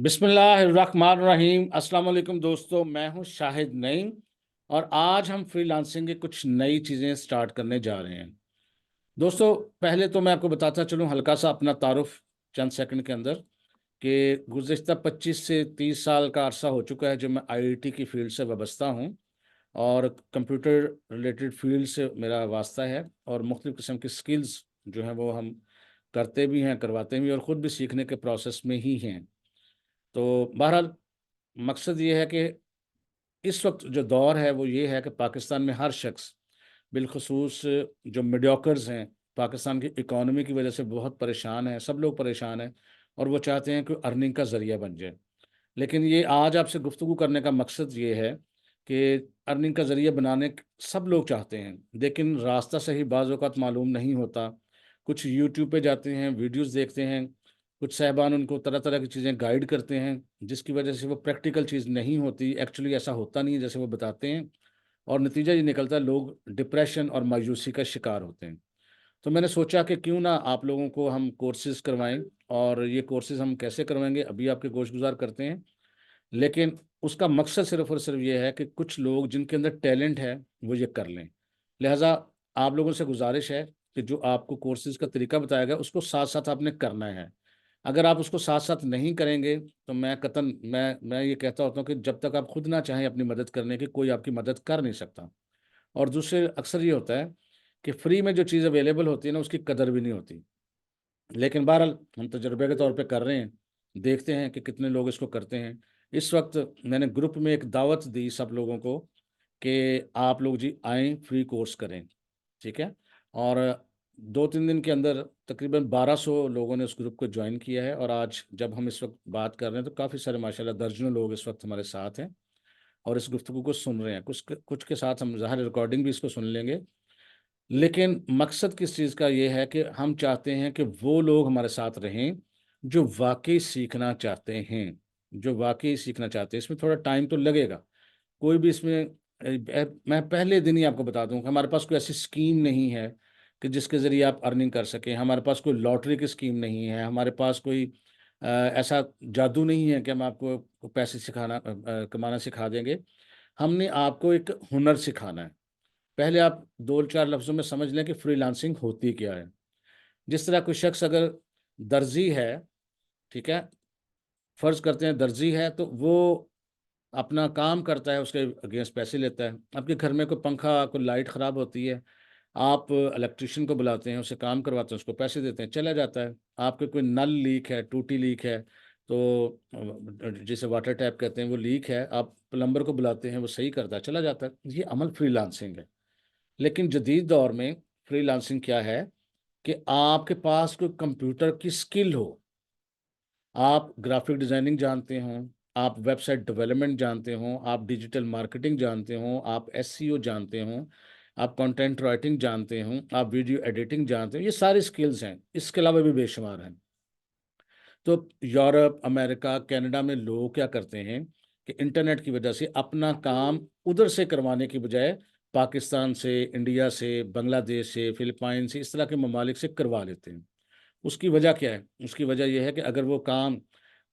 बिस्मिल्लाहिर्रहमानिर्रहीम। अस्सलाम वालेकुम दोस्तों, मैं हूं शाहिद नईम और आज हम फ्रीलांसिंग की कुछ नई चीज़ें स्टार्ट करने जा रहे हैं। दोस्तों, पहले तो मैं आपको बताता चलूं हल्का सा अपना तारुफ चंद सेकंड के अंदर कि गुज़िश्ता 25 से 30 साल का अरसा हो चुका है जो मैं आईआईटी की फील्ड से वाबस्ता हूं और कंप्यूटर रिलेटेड फील्ड से मेरा वास्ता है और मुख्तलिफ़ किस्म की स्किल्स जो हैं वो हम करते भी हैं, करवाते भी हैं और ख़ुद भी सीखने के प्रोसेस में ही हैं। तो बहरहाल मकसद ये है कि इस वक्त जो दौर है वो ये है कि पाकिस्तान में हर शख्स बिलखसूस जो मीडियोकर्स हैं पाकिस्तान की इकॉनमी की वजह से बहुत परेशान है, सब लोग परेशान हैं और वो चाहते हैं कि अर्निंग का ज़रिया बन जाए। लेकिन ये आज आपसे गुफ्तगू करने का मकसद ये है कि अर्निंग का ज़रिया बनाने सब लोग चाहते हैं, लेकिन रास्ता सही बाज़ औक़ात मालूम नहीं होता। कुछ यूट्यूब पे जाते हैं, वीडियोज़ देखते हैं, कुछ साहिबान उनको तरह तरह की चीज़ें गाइड करते हैं, जिसकी वजह से वो प्रैक्टिकल चीज़ नहीं होती, एक्चुअली ऐसा होता नहीं है जैसे वो बताते हैं और नतीजा ये निकलता है लोग डिप्रेशन और मायूसी का शिकार होते हैं। तो मैंने सोचा कि क्यों ना आप लोगों को हम कोर्सेज़ करवाएँ और ये कोर्सेज़ हम कैसे करवाएँगे अभी आपके गोश-गुज़ार करते हैं। लेकिन उसका मकसद सिर्फ़ और सिर्फ़ ये है कि कुछ लोग जिनके अंदर टैलेंट है, वो ये कर लें। लिहाज़ा आप लोगों से गुज़ारिश है कि जो आपको कोर्सेज़ का तरीका बताया गया, उसको साथ-साथ आपने करना है। अगर आप उसको साथ-साथ नहीं करेंगे, तो मैं कतई मैं ये कहता होता हूँ कि जब तक आप खुद ना चाहें अपनी मदद करने की, कोई आपकी मदद कर नहीं सकता। और दूसरे अक्सर ये होता है कि फ्री में जो चीज़ अवेलेबल होती है ना, उसकी कदर भी नहीं होती। लेकिन बहरहाल हम तजुर्बे के तौर पे कर रहे हैं, देखते हैं कि कितने लोग इसको करते हैं। इस वक्त मैंने ग्रुप में एक दावत दी सब लोगों को कि आप लोग जी आएँ, फ्री कोर्स करें, ठीक है? और 2-3 दिन के अंदर तकरीबन 1200 लोगों ने उस ग्रुप को जॉइन किया है और आज जब हम इस वक्त बात कर रहे हैं, तो काफ़ी सारे माशाल्लाह दर्जनों लोग इस वक्त हमारे साथ हैं और इस गुफ्तगू को सुन रहे हैं। कुछ के साथ हम ज़ाहिर रिकॉर्डिंग भी इसको सुन लेंगे। लेकिन मकसद किस चीज़ का ये है कि हम चाहते हैं कि वो लोग हमारे साथ रहें, जो वाक़ई सीखना चाहते हैं, जो वाक़ई सीखना चाहते हैं। इसमें थोड़ा टाइम तो लगेगा। कोई भी इसमें मैं पहले दिन ही आपको बता दूँ कि हमारे पास कोई ऐसी स्कीम नहीं है कि जिसके ज़रिए आप अर्निंग कर सकें। हमारे पास कोई लॉटरी की स्कीम नहीं है, हमारे पास कोई ऐसा जादू नहीं है कि हम आपको पैसे कमाना सिखा देंगे। हमने आपको एक हुनर सिखाना है। पहले आप 2-4 लफ्ज़ों में समझ लें कि फ्रीलांसिंग होती क्या है। जिस तरह कोई शख्स अगर दर्जी है, ठीक है? फ़र्ज़ करते हैं दर्जी है तो वो अपना काम करता है, उसके अगेंस्ट पैसे लेता है। आपके घर में कोई पंखा, कोई लाइट ख़राब होती है, आप इलेक्ट्रीशियन को बुलाते हैं, उससे काम करवाते हैं, उसको पैसे देते हैं, चला जाता है। आपके कोई नल लीक है, टूटी लीक है, तो जिसे वाटर टैप कहते हैं, वो लीक है, आप प्लम्बर को बुलाते हैं, वो सही करता है, चला जाता है। ये अमल फ्रीलांसिंग है। लेकिन जदीद दौर में फ्रीलांसिंग क्या है कि आपके पास कोई कंप्यूटर की स्किल हो, आप ग्राफिक डिज़ाइनिंग जानते हों, आप वेबसाइट डेवलपमेंट जानते हों, आप डिजिटल मार्केटिंग जानते हों, आप एसईओ जानते हों, आप कंटेंट राइटिंग जानते हों, आप वीडियो एडिटिंग जानते हो, ये सारी स्किल्स हैं। इसके अलावा भी बेशुमार हैं। तो यूरोप, अमेरिका, कनाडा में लोग क्या करते हैं कि इंटरनेट की वजह से अपना काम उधर से करवाने की बजाय पाकिस्तान से, इंडिया से, बांग्लादेश से, फिलिपाइन से, इस तरह के ममालिक से करवा लेते हैं। उसकी वजह क्या है? उसकी वजह ये है कि अगर वो काम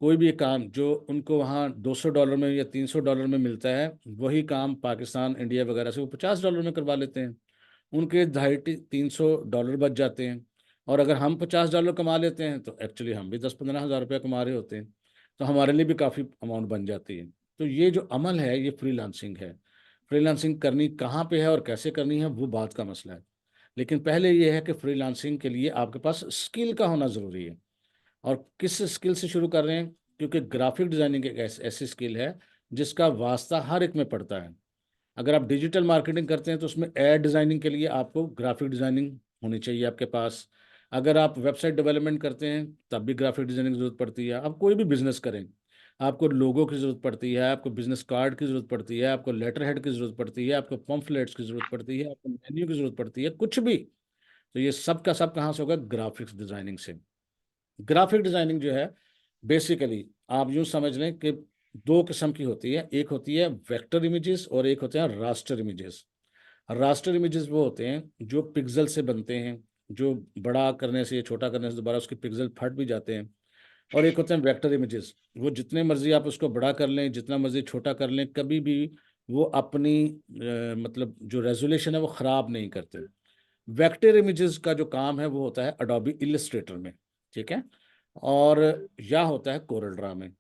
कोई भी काम जो उनको वहाँ $200 में या $300 में मिलता है, वही काम पाकिस्तान, इंडिया वगैरह से वो $50 में करवा लेते हैं। उनके ढाई टी $300 बच जाते हैं और अगर हम $50 कमा लेते हैं, तो एक्चुअली हम भी 10-15 हज़ार रुपया कमा रहे होते हैं। तो हमारे लिए भी काफ़ी अमाउंट बन जाती है। तो ये जो अमल है, ये फ्रीलांसिंग है। फ्रीलांसिंग करनी कहाँ पे है और कैसे करनी है, वो बात का मसला है। लेकिन पहले ये है कि फ्रीलांसिंग के लिए आपके पास स्किल का होना ज़रूरी है। और किस स्किल से शुरू कर रहे हैं? क्योंकि ग्राफिक डिज़ाइनिंग एक ऐसी स्किल है, जिसका वास्ता हर एक में पड़ता है। अगर आप डिजिटल मार्केटिंग करते हैं, तो उसमें एड डिज़ाइनिंग के लिए आपको ग्राफिक डिज़ाइनिंग होनी चाहिए आपके पास। अगर आप वेबसाइट डेवलपमेंट करते हैं, तब भी ग्राफिक डिज़ाइनिंग की ज़रूरत पड़ती है। आप कोई भी बिज़नेस करें, आपको लोगो की ज़रूरत पड़ती है, आपको बिज़नेस कार्ड की ज़रूरत पड़ती है, आपको लेटर हेड की ज़रूरत पड़ती है, आपको पम्फलेट्स की ज़रूरत पड़ती है, आपको मेन्यू की ज़रूरत पड़ती है, कुछ भी। तो ये सब का सब कहाँ से होगा? ग्राफिक्स डिज़ाइनिंग से। ग्राफिक डिज़ाइनिंग जो है, बेसिकली आप यूँ समझ लें कि 2 किस्म की होती है। एक होती है वेक्टर इमेजेस और एक होते हैं रास्टर इमेजेस। रास्टर इमेजेस वो होते हैं जो पिक्सेल से बनते हैं, जो बड़ा करने से या छोटा करने से दोबारा उसके पिक्सेल फट भी जाते हैं। और एक होते हैं वेक्टर इमेजेस। वो जितने मर्जी आप उसको बड़ा कर लें, जितना मर्जी छोटा कर लें, कभी भी वो अपनी मतलब जो रेजोल्यूशन है वो ख़राब नहीं करते। वेक्टर इमेजेस का जो काम है वो होता है अडोबी इलस्ट्रेटर में, ठीक है, और या होता है कोरल ड्रा में।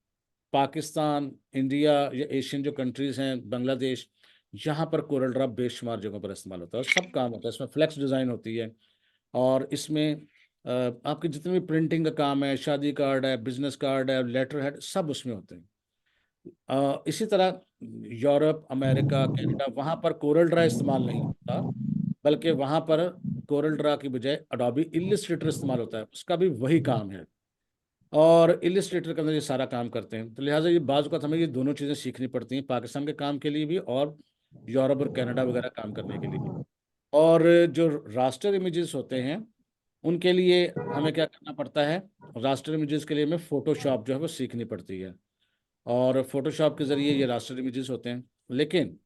पाकिस्तान, इंडिया या एशियन जो कंट्रीज़ हैं, बांग्लादेश, यहाँ पर कोरल ड्रा बेशुमार जगहों पर इस्तेमाल होता है और सब काम होता है। इसमें फ्लेक्स डिज़ाइन होती है, और इसमें आपके जितने भी प्रिंटिंग का काम है, शादी कार्ड है, बिजनेस कार्ड है, लेटर हेड, सब उसमें होते हैं। इसी तरह यूरोप, अमेरिका, कनाडा, वहाँ पर कोरल ड्रा इस्तेमाल नहीं होता, बल्कि वहाँ पर कोरल ड्रा की बजाय अडोबी इलिस्ट्रेटर इस्तेमाल होता है। उसका भी वही काम है, और इलिस्ट्रेटर के अंदर ये सारा काम करते हैं। तो लिहाजा ये बाज़ का हमें ये दोनों चीज़ें सीखनी पड़ती हैं, पाकिस्तान के काम के लिए भी और यूरोप और कनाडा वगैरह काम करने के लिए भी। और जो रास्टर इमेजेस होते हैं उनके लिए हमें क्या करना पड़ता है, रास्टर इमेजेस के लिए हमें फोटोशॉप जो है वो सीखनी पड़ती है, और फोटोशॉप के ज़रिए ये रास्टर इमेजेस होते हैं। लेकिन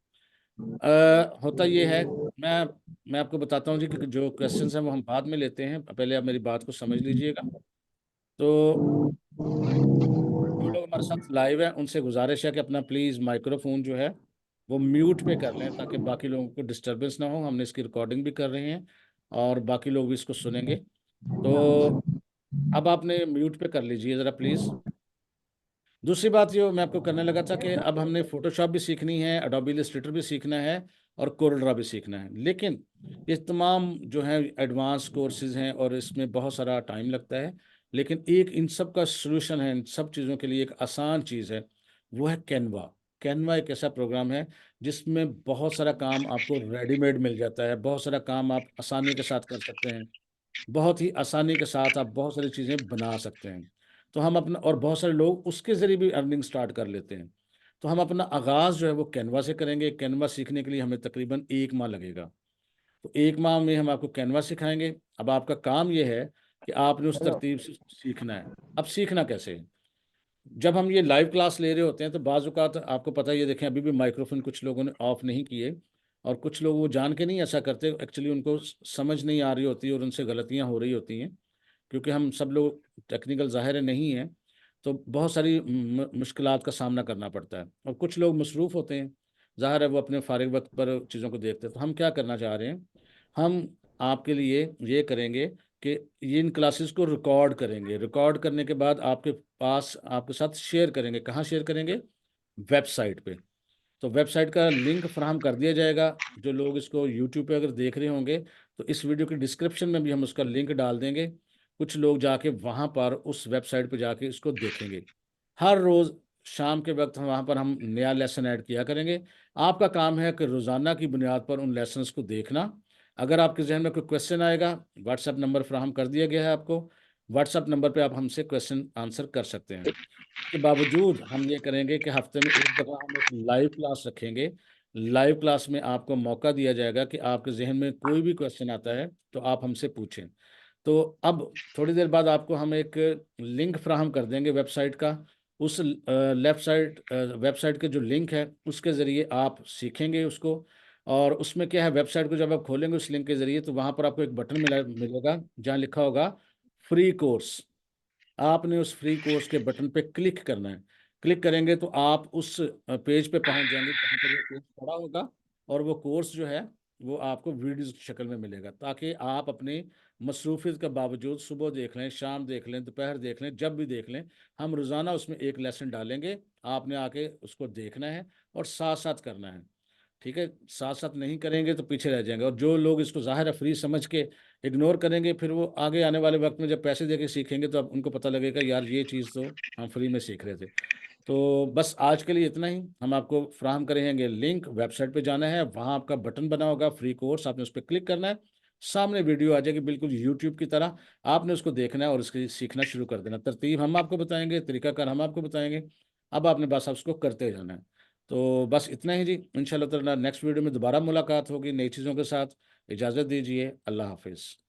होता ये है, मैं मैं आपको बताता हूँ जी कि जो क्वेश्चंस हैं वो हम बाद में लेते हैं, पहले आप मेरी बात को समझ लीजिएगा। तो जो लोग हमारे साथ लाइव हैं उनसे गुजारिश है कि अपना प्लीज़ माइक्रोफोन जो है वो म्यूट पे कर लें, ताकि बाकी लोगों को डिस्टरबेंस ना हो। हमने इसकी रिकॉर्डिंग भी कर रहे हैं और बाकी लोग भी इसको सुनेंगे। तो अब आपने म्यूट पे कर लीजिए ज़रा प्लीज़। दूसरी बात जो मैं आपको करने लगा था कि अब हमने फोटोशॉप भी सीखनी है, अडोबी इलस्ट्रेटर भी सीखना है, और कोरल ड्रा भी सीखना है। लेकिन ये तमाम जो है एडवांस कोर्सेज हैं और इसमें बहुत सारा टाइम लगता है। लेकिन एक इन सब का सलूशन है, इन सब चीज़ों के लिए एक आसान चीज़ है, वो है कैनवा। कैनवा एक ऐसा प्रोग्राम है जिसमें बहुत सारा काम आपको रेडीमेड मिल जाता है, बहुत सारा काम आप आसानी के साथ कर सकते हैं, बहुत ही आसानी के साथ आप बहुत सारी चीज़ें बना सकते हैं। तो हम अपना, और बहुत सारे लोग उसके ज़रिए भी अर्निंग स्टार्ट कर लेते हैं। तो हम अपना आगाज़ जो है वो कैनवा से करेंगे। कैनवा सीखने के लिए हमें तकरीबन 1 माह लगेगा। तो 1 माह में हम आपको कैनवा सिखाएंगे। अब आपका काम ये है कि आपने उस तरतीब से सीखना है। अब सीखना कैसे है, जब हम ये लाइव क्लास ले रहे होते हैं तो बाज़ औक़ात आपको पता है, ये देखें अभी भी माइक्रोफोन कुछ लोगों ने ऑफ नहीं किए, और कुछ लोग वो जान के नहीं ऐसा करते, एक्चुअली उनको समझ नहीं आ रही होती और उनसे गलतियाँ हो रही होती हैं, क्योंकि हम सब लोग टेक्निकल ज़ाहिर है नहीं हैं। तो बहुत सारी मुश्किलात का सामना करना पड़ता है, और कुछ लोग मसरूफ़ होते हैं, ज़ाहिर है वो अपने फ़ारिग वक्त पर चीज़ों को देखते हैं। तो हम क्या करना चाह रहे हैं, हम आपके लिए ये करेंगे कि ये इन क्लासेस को रिकॉर्ड करेंगे। रिकॉर्ड करने के बाद आपके पास, आपके साथ शेयर करेंगे। कहाँ शेयर करेंगे? वेबसाइट पे। तो वेबसाइट का लिंक फराहम कर दिया जाएगा। जो लोग इसको यूट्यूब पे अगर देख रहे होंगे तो इस वीडियो के डिस्क्रिप्शन में भी हम उसका लिंक डाल देंगे। कुछ लोग जाके वहाँ पर उस वेबसाइट पे जाके इसको देखेंगे। हर रोज़ शाम के वक्त हम वहाँ पर हम नया लेसन ऐड किया करेंगे। आपका काम है कि रोज़ाना की बुनियाद पर उन लेसन्स को देखना। अगर आपके जहन में कोई क्वेश्चन आएगा, व्हाट्सएप नंबर फराहम कर दिया गया है आपको। व्हाट्सएप नंबर पे आप हमसे क्वेश्चन आंसर कर सकते हैं। इसके बावजूद हम ये करेंगे कि हफ्ते में एक दफ़ा हम एक लाइव क्लास रखेंगे। लाइव क्लास में आपको मौका दिया जाएगा कि आपके जहन में कोई भी क्वेश्चन आता है तो आप हमसे पूछें। तो अब थोड़ी देर बाद आपको हम एक लिंक फ्राहम कर देंगे वेबसाइट का। उस वेबसाइट के जो लिंक है उसके ज़रिए आप सीखेंगे उसको। और उसमें क्या है, वेबसाइट को जब आप खोलेंगे उस लिंक के ज़रिए तो वहाँ पर आपको एक बटन मिलेगा जहाँ लिखा होगा फ्री कोर्स। आपने उस फ्री कोर्स के बटन पे क्लिक करना है। क्लिक करेंगे तो आप उस पेज पे पहुंच जाएंगे जहाँ पर वो कोर्स पड़ा होगा, और वो कोर्स जो है वो आपको वीडियोस की शक्ल में मिलेगा, ताकि आप अपनी मसरूफियत के बावजूद सुबह देख लें, शाम देख लें, दोपहर देख लें, जब भी देख लें, हम रोज़ाना उसमें एक लेसन डालेंगे। आपने आके उसको देखना है और साथ साथ करना है। ठीक है, साथ साथ नहीं करेंगे तो पीछे रह जाएंगे। और जो लोग इसको ज़ाहिर है फ्री समझ के इग्नोर करेंगे, फिर वो आगे आने वाले वक्त में जब पैसे दे के सीखेंगे तो अब उनको पता लगेगा यार ये चीज़ तो हम फ्री में सीख रहे थे। तो बस आज के लिए इतना ही। हम आपको फ्राहम करेंगे लिंक, वेबसाइट पे जाना है, वहाँ आपका बटन बना होगा फ्री कोर्स, आपने उस पर क्लिक करना है, सामने वीडियो आ जाएगी बिल्कुल यूट्यूब की तरह। आपने उसको देखना है और उसकी सीखना शुरू कर देना। तरतीब हम आपको बताएंगे, तरीकाकार हम आपको बताएंगे। अब आपने बस उसको करते जाना है। तो बस इतना ही जी। इंशाल्लाह ताला नेक्स्ट वीडियो में दोबारा मुलाकात होगी नई चीज़ों के साथ। इजाज़त दीजिए। अल्लाह हाफिज़।